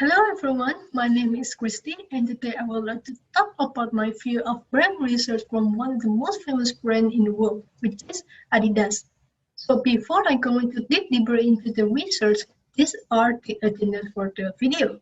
Hello everyone, my name is Kristie and today I would like to talk about my view of brand research from one of the most famous brands in the world, which is Adidas. So before I go into deeper into the research, these are the agendas for the video.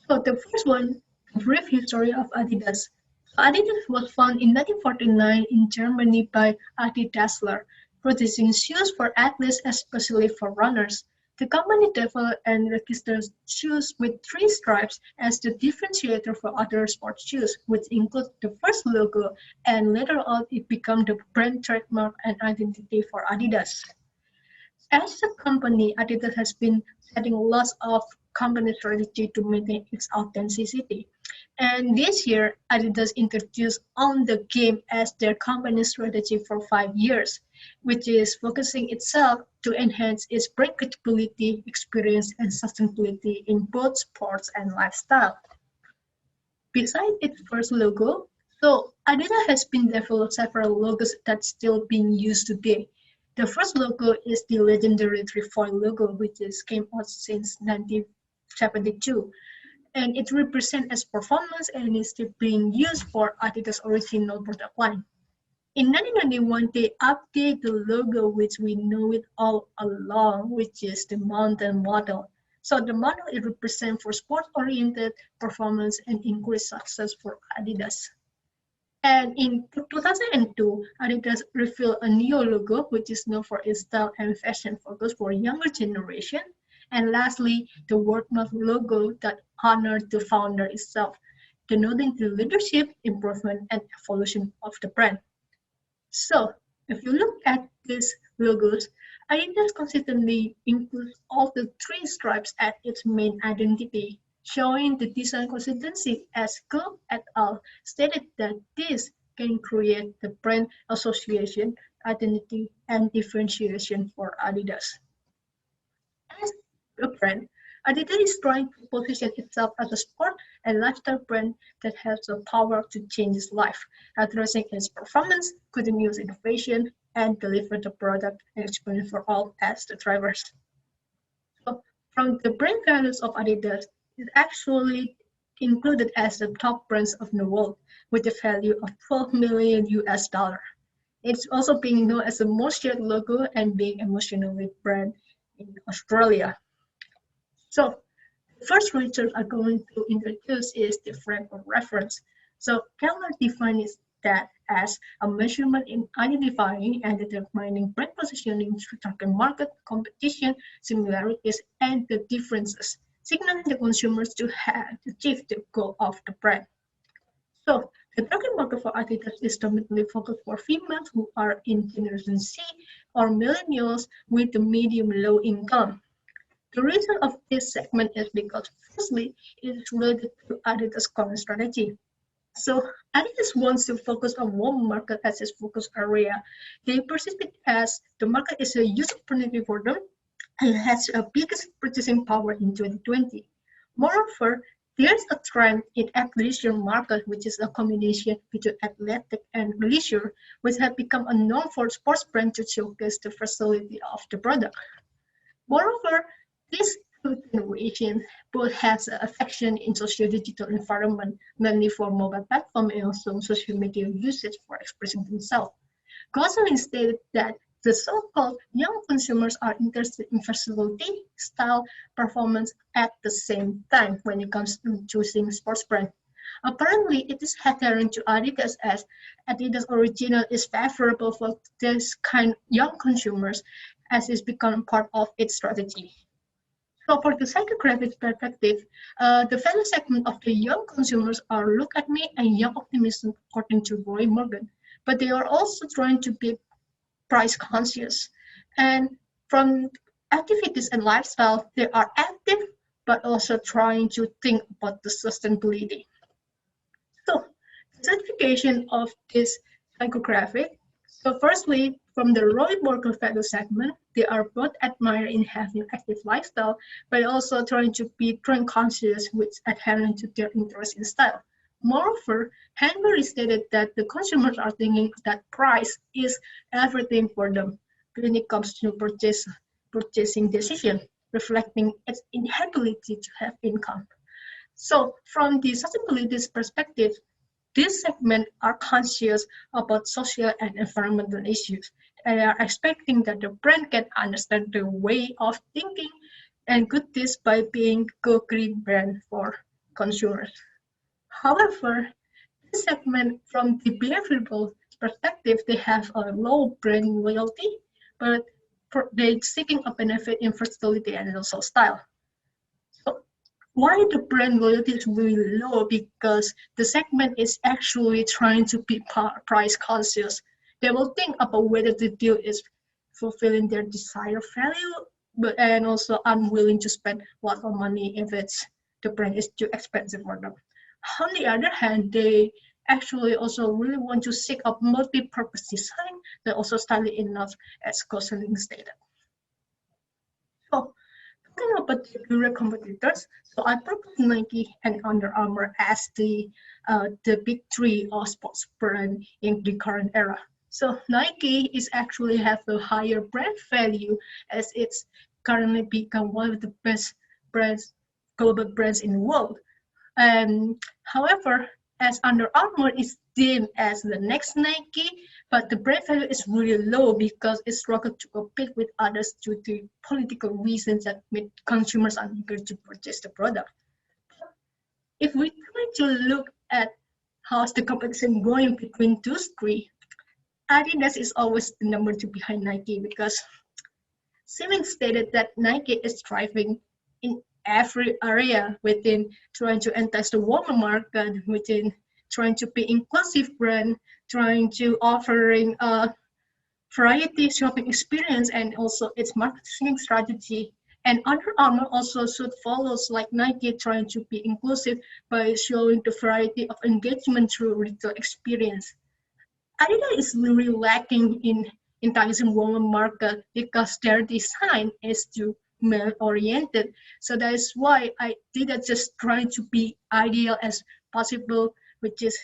So the first one, a brief history of Adidas. So Adidas was founded in 1949 in Germany by Adi Dassler, producing shoes for athletes, especially for runners. The company developed and registered shoes with three stripes as the differentiator for other sports shoes, which includes the first logo, and later on it became the brand trademark and identity for Adidas. As a company, Adidas has been setting lots of company strategy to maintain its authenticity. And this year, Adidas introduced On the Game as their company strategy for 5 years, which is focusing itself to enhance its brand credibility, experience, and sustainability in both sports and lifestyle. Besides its first logo, so Adidas has been developed several logos that's still being used today. The first logo is the legendary trefoil logo, which came out since 1972, and it represents as performance and is still being used for Adidas' original product line. In 1991, they updated the logo, which we know it all along, which is the mountain model. So the model it represents for sport-oriented performance and increased success for Adidas. And in 2002, Adidas revealed a new logo, which is known for its style and fashion focus for younger generation. And lastly, the wordmark logo that honored the founder itself, denoting the leadership, improvement, and evolution of the brand. So, if you look at these logos, Adidas consistently includes all the three stripes as its main identity, showing the design consistency as Cook et al. Stated that this can create the brand association, identity, and differentiation for Adidas. As a brand, Adidas is trying to position itself as a sport and lifestyle brand that has the power to change its life, addressing its performance, continuous innovation, and deliver the product and experience for all as the drivers. So, from the brand values of Adidas, it actually included as the top brands of the world with a value of 12 million US dollar. It's also being known as the most shared logo and being emotionally brand in Australia. So the first research I'm going to introduce is the frame of reference. So Keller defines that as a measurement in identifying and determining brand positioning through target market, competition, similarities, and the differences, signaling the consumers to have achieved the goal of the brand. So the target market for Adidas is dominantly focused for females who are in Generation C or millennials with a medium-low income. The reason of this segment is because, firstly, it is related to Adidas' current strategy. So Adidas wants to focus on one market as its focus area. They perceive it as the market is a huge opportunity for them and has a biggest purchasing power in 2020. Moreover, there's a trend in athleisure market, which is a combination between athletic and leisure, which have become a norm for sports brand to showcase the versatility of the product. Moreover, this two generations both has affection in socio-digital environment, mainly for mobile platform and also social media usage for expressing themselves. Gosling stated that the so-called young consumers are interested in versatility, style, performance at the same time when it comes to choosing sports brand. Apparently, it is adhering to Adidas as Adidas original is favorable for this kind of young consumers as it's become part of its strategy. So for the psychographic perspective, the value segment of the young consumers are look at me and young optimism according to Roy Morgan, but they are also trying to be price conscious. And from activities and lifestyle, they are active, but also trying to think about the sustainability. So the certification of this psychographic. So firstly, from the Roy Morgan value segment, they are both admiring having active lifestyle, but also trying to be trend conscious with adhering to their interest in style. Moreover, Henry stated that the consumers are thinking that price is everything for them when it comes to purchasing decision, reflecting its inability to have income. So from the sustainability perspective, this segment are conscious about social and environmental issues and are expecting that the brand can understand the way of thinking and good this by being go-green brand for consumers. However, this segment from the behavioral perspective, they have a low brand loyalty, but they're seeking a benefit in versatility and also style. So why the brand loyalty is really low? Because the segment is actually trying to be price conscious. They will think about whether the deal is fulfilling their desired value, but and also unwilling to spend a lot of money if the brand is too expensive for them. On the other hand, they actually also really want to seek a multi-purpose design that also stylish enough as Gosling stated. So talking about the direct competitors, so I propose Nike and Under Armour as the big three of sports brand in the current era. So Nike is actually have a higher brand value as it's currently become one of the best brands, global brands in the world. However, as Under Armour is deemed as the next Nike, but the brand value is really low because it struggled to compete with others due to political reasons that made consumers uneager to purchase the product. If we try to look at how's the competition going between those three, Adidas is always the number two behind Nike because Simmons stated that Nike is thriving in every area within trying to entice the woman market, within trying to be inclusive brand, trying to offering a variety shopping experience and also its marketing strategy. And Under Armour also should follow like Nike trying to be inclusive by showing the variety of engagement through retail experience. Adidas is really lacking in enticing woman market because their design is too male oriented. So that is why I did just trying to be ideal as possible, which is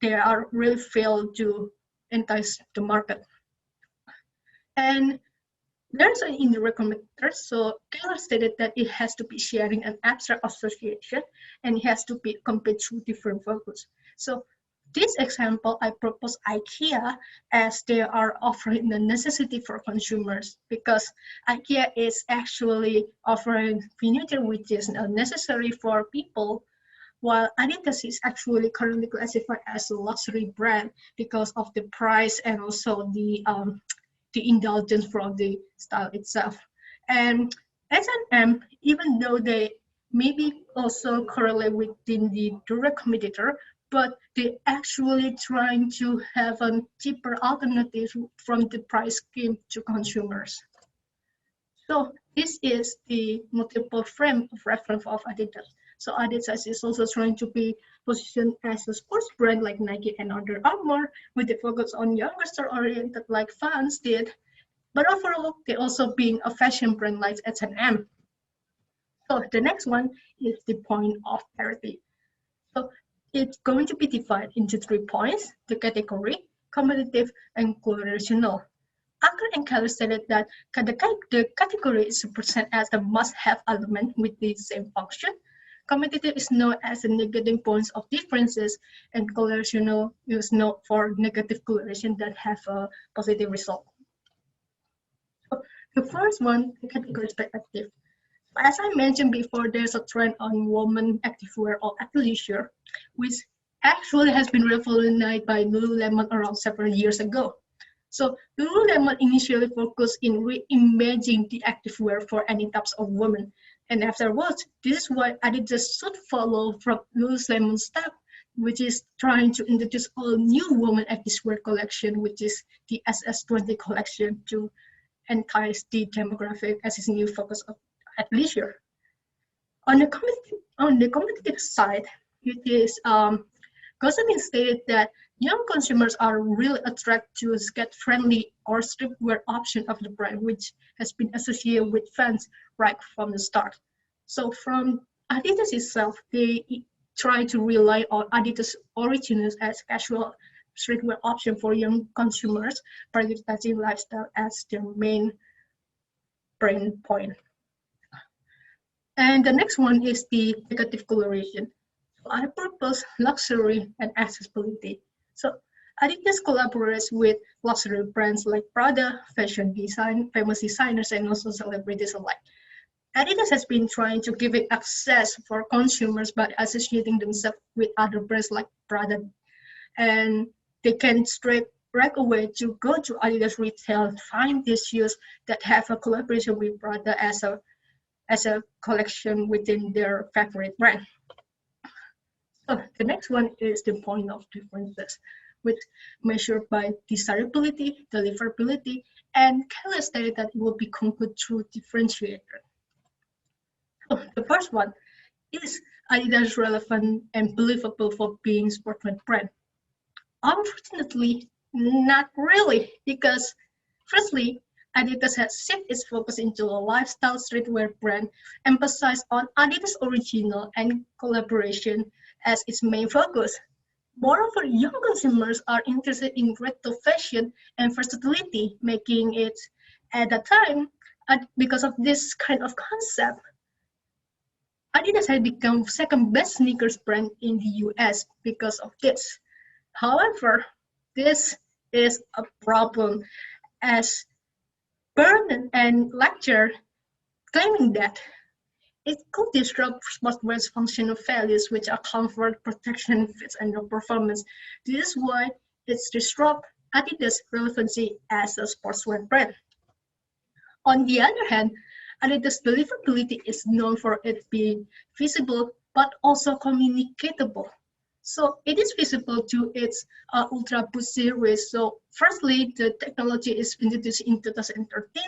they are really failed to entice the market. And there's an indirect competitor. So Taylor stated that it has to be sharing an abstract association and it has to be compete through different focus. So this example, I propose IKEA as they are offering the necessity for consumers because IKEA is actually offering furniture which is necessary for people, while Adidas is actually currently classified as a luxury brand because of the price and also the indulgence from the style itself. And S&M, even though they maybe also correlate within the direct competitor, but they actually trying to have a cheaper alternative from the price scheme to consumers. So this is the multiple frame of reference of Adidas. So Adidas is also trying to be positioned as a sports brand like Nike and Under Armour with the focus on youngster oriented like Vans did. But overall, they also being a fashion brand like H&M. So the next one is the point of parity. So it's going to be divided into 3 points: the category, competitive, and collaborational. Acker and Keller stated that the category is presented as the must-have element with the same function. Competitive is known as the negative points of differences, and collaborational is known for negative correlation that have a positive result. So the first one, the category perspective. As I mentioned before, there's a trend on women activewear or athleisure, which actually has been revolutionized by Lululemon around several years ago. So Lululemon initially focused in reimagining the activewear for any types of women. And afterwards, this is why Adidas should follow from Lululemon's step, which is trying to introduce all new women activewear collection, which is the SS20 collection to entice the demographic as its new focus of athleisure. On the competitive side, it is Gosling stated that young consumers are really attracted to skate-friendly or streetwear option of the brand, which has been associated with fans right from the start. So from Adidas itself, they try to rely on Adidas originals as casual streetwear option for young consumers, prioritizing lifestyle as their main brand point. And the next one is the negative coloration. So I propose luxury and accessibility. So Adidas collaborates with luxury brands like Prada, fashion design, famous designers, and also celebrities alike. Adidas has been trying to give it access for consumers by associating themselves with other brands like Prada, and they can straight right away to go to Adidas retail, find these shoes that have a collaboration with Prada as a collection within their favorite brand. So the next one is the point of differences, which measured by desirability, deliverability, and careless data that will be concluded through differentiator. So the first one is Adidas relevant and believable for being sportswear brand? Unfortunately, not really, because firstly, Adidas has shifted its focus into a lifestyle streetwear brand, emphasized on Adidas original and collaboration as its main focus. Moreover, young consumers are interested in retro fashion and versatility, making it at that time, because of this kind of concept, Adidas had become second best sneakers brand in the US because of this. However, this is a problem as Byrne and Lecter claiming that it could disrupt sportswear's functional values, which are comfort, protection, fits, and performance. This is why it's disrupt Adidas' relevancy as a sportswear brand. On the other hand, Adidas' deliverability is known for it being visible but also communicatable. So it is visible to its Ultra Boost series. So firstly, the technology is introduced in 2013.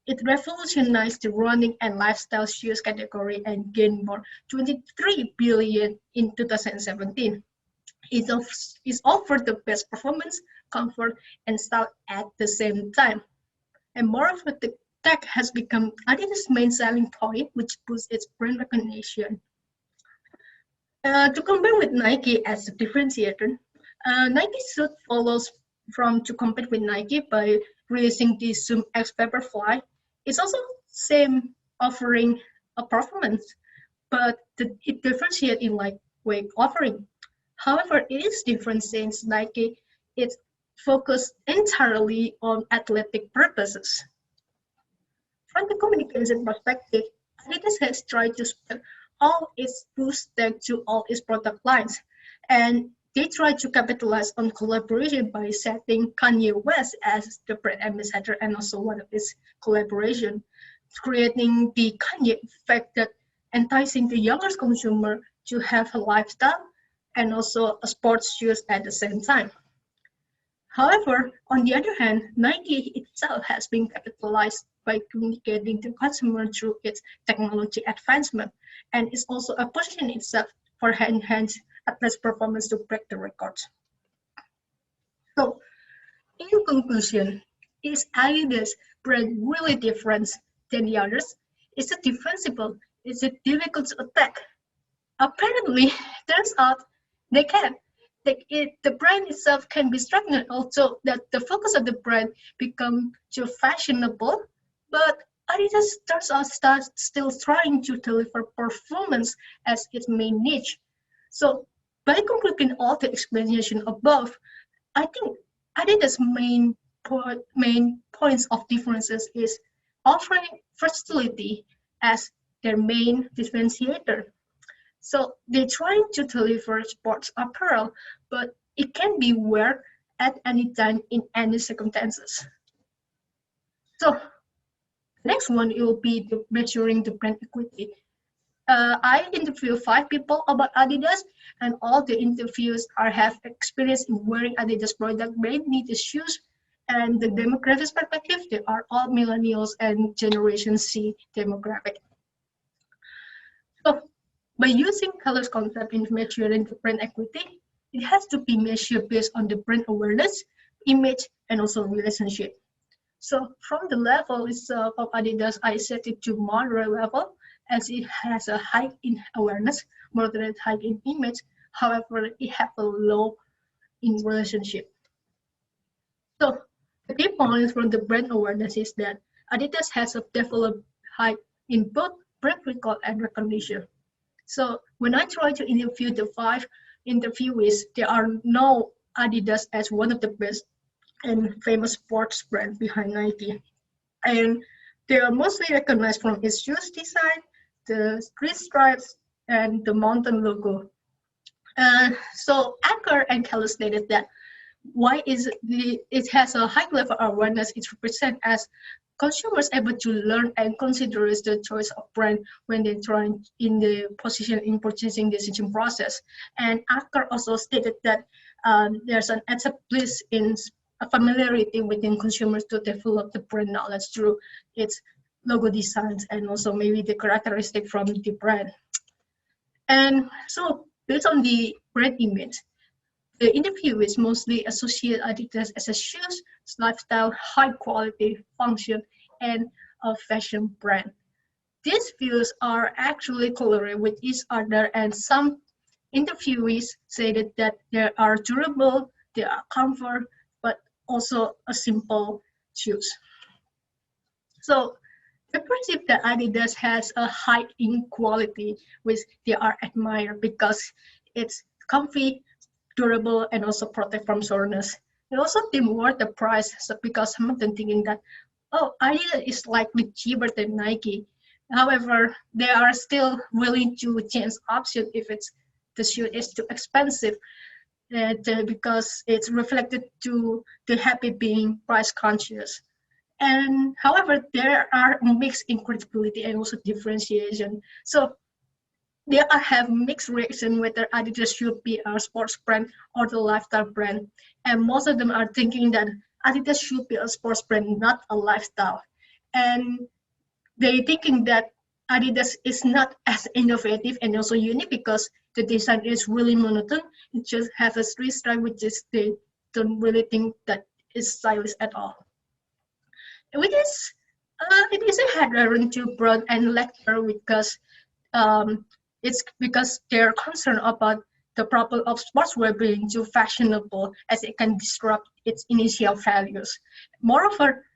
It revolutionized the running and lifestyle shoes category and gained more 23 billion in 2017. It offered the best performance, comfort, and style at the same time. And moreover, the tech has become Adidas' main selling point, which boosts its brand recognition. To compare with Nike as a differentiator, Nike should follow from to compete with Nike by releasing the Zoom X Vaporfly. It's also same offering a performance, but it differentiates in lightweight offering. However, it is different since Nike is focused entirely on athletic purposes. From the communication perspective, Adidas has tried to spread all its boost tech to all its product lines, and they try to capitalize on collaboration by setting Kanye West as the brand ambassador and also one of its collaboration, creating the Kanye effect that enticing the younger consumer to have a lifestyle and also a sports shoes at the same time. However, on the other hand, Nike itself has been capitalized by communicating to consumers through its technology advancement, and is also a position itself for enhanced athlete performance to break the records. So, in conclusion, is Adidas brand really different than the others? Is it defensible? Is it difficult to attack? Apparently, turns out they can. The brand itself can be stagnant also that the focus of the brand become too fashionable, but Adidas turns out starts still trying to deliver performance as its main niche. So by concluding all the explanation above, I think Adidas' main points of differences is offering versatility as their main differentiator. So they're trying to deliver sports apparel, but it can be worn at any time in any circumstances. So next one will be the measuring the brand equity. I interviewed 5 people about Adidas, and all the interviews are have experience in wearing Adidas product, mainly the shoes. And the demographics perspective, they are all millennials and Generation C demographic. So by using colors concept in measuring the brand equity, it has to be measured based on the brand awareness, image, and also relationship. So from the level itself of Adidas, I set it to moderate level as it has a high in awareness, moderate high in image. However, it has a low in relationship. So the key points from the brand awareness is that Adidas has a developed high in both brand recall and recognition. So when I try to interview the 5 interviewees, there are no Adidas as one of the best and famous sports brands behind Nike. And they are mostly recognized from its shoes design, the three stripes, and the mountain logo. So Acker and Keller stated that why is it has a high level of awareness. It represents as consumers able to learn and consider the choice of brand when they're trying in the position in purchasing decision process. And Acker also stated that there's an established in a familiarity within consumers to develop the brand knowledge through its logo designs and also maybe the characteristic from the brand. And so based on the brand image, the interviewees mostly associate Adidas as a shoes, lifestyle, high quality, function, and a fashion brand. These views are actually correlated with each other, and some interviewees stated that they are durable, they are comfort, but also a simple shoes. So they perceive that Adidas has a high in quality, which they are admired because it's comfy, durable, and also protect from soreness. They also think worth the price, so because some of them thinking that, oh, Adidas is likely cheaper than Nike. However, they are still willing to change option if the shoe is too expensive, because it's reflected to the happy being price conscious. And however, there are mixed in credibility and also differentiation. So they have mixed reaction whether Adidas should be a sports brand or the lifestyle brand. And most of them are thinking that Adidas should be a sports brand, not a lifestyle. And they thinking that Adidas is not as innovative and also unique because the design is really monotone. It just has a three stripe, which is they don't really think that is stylish at all. Which is it is a headline to broad and lecture because it's because they're concerned about the problem of sportswear being too fashionable as it can disrupt its initial values. Moreover,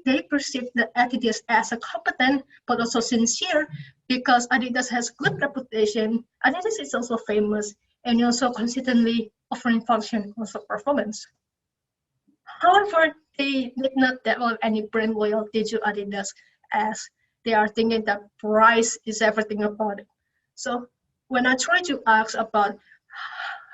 they perceive the Adidas as a competent but also sincere because Adidas has good reputation. Adidas is also famous and also consistently offering function also performance. However, they did not develop any brand loyalty to Adidas as they are thinking that price is everything about it. So when I try to ask about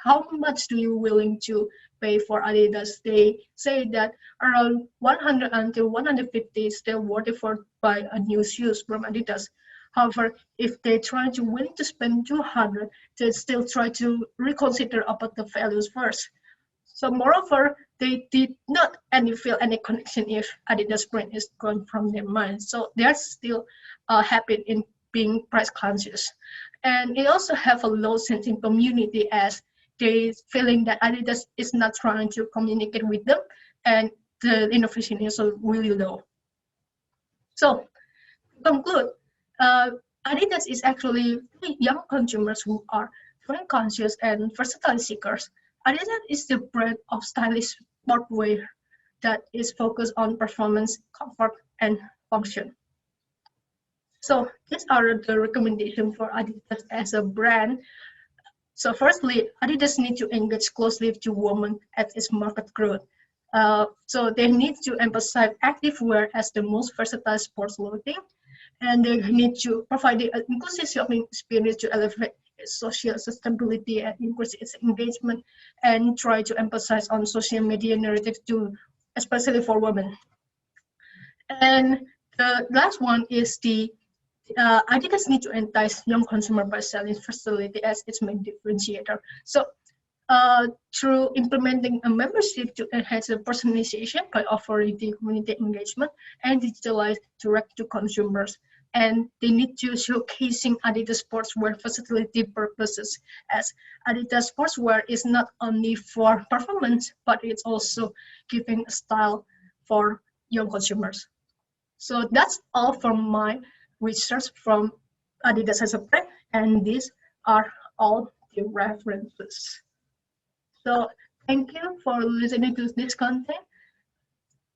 how much do you willing to pay for Adidas, they say that around 100 until 150 is still worth it for buy a new shoes from Adidas. However, if they try to willing to spend 200, they still try to reconsider about the values first. So moreover, they did not feel any connection if Adidas brand is gone from their mind. So they're still happy in being price conscious. And it also have a low sense in community as they feeling that Adidas is not trying to communicate with them and the innovation is really low. So to conclude, Adidas is actually young consumers who are trend conscious and versatile seekers. Adidas is the brand of stylish sportswear that is focused on performance, comfort, and function. So these are the recommendations for Adidas as a brand. So firstly, Adidas needs to engage closely to women at its market growth. So they need to emphasize active wear as the most versatile sports clothing, and they need to provide an inclusive shopping experience to elevate its social sustainability and increase its engagement, and try to emphasize on social media narrative too, especially for women. And the last one is the Adidas need to entice young consumer by selling versatility as its main differentiator. So through implementing a membership to enhance the personalization by offering the community engagement and digitalize direct to consumers. And they need to showcasing Adidas sportswear versatility purposes as Adidas sportswear is not only for performance, but it's also giving a style for young consumers. So that's all from my research from Adidas as a brand, and these are all the references. So thank you for listening to this content.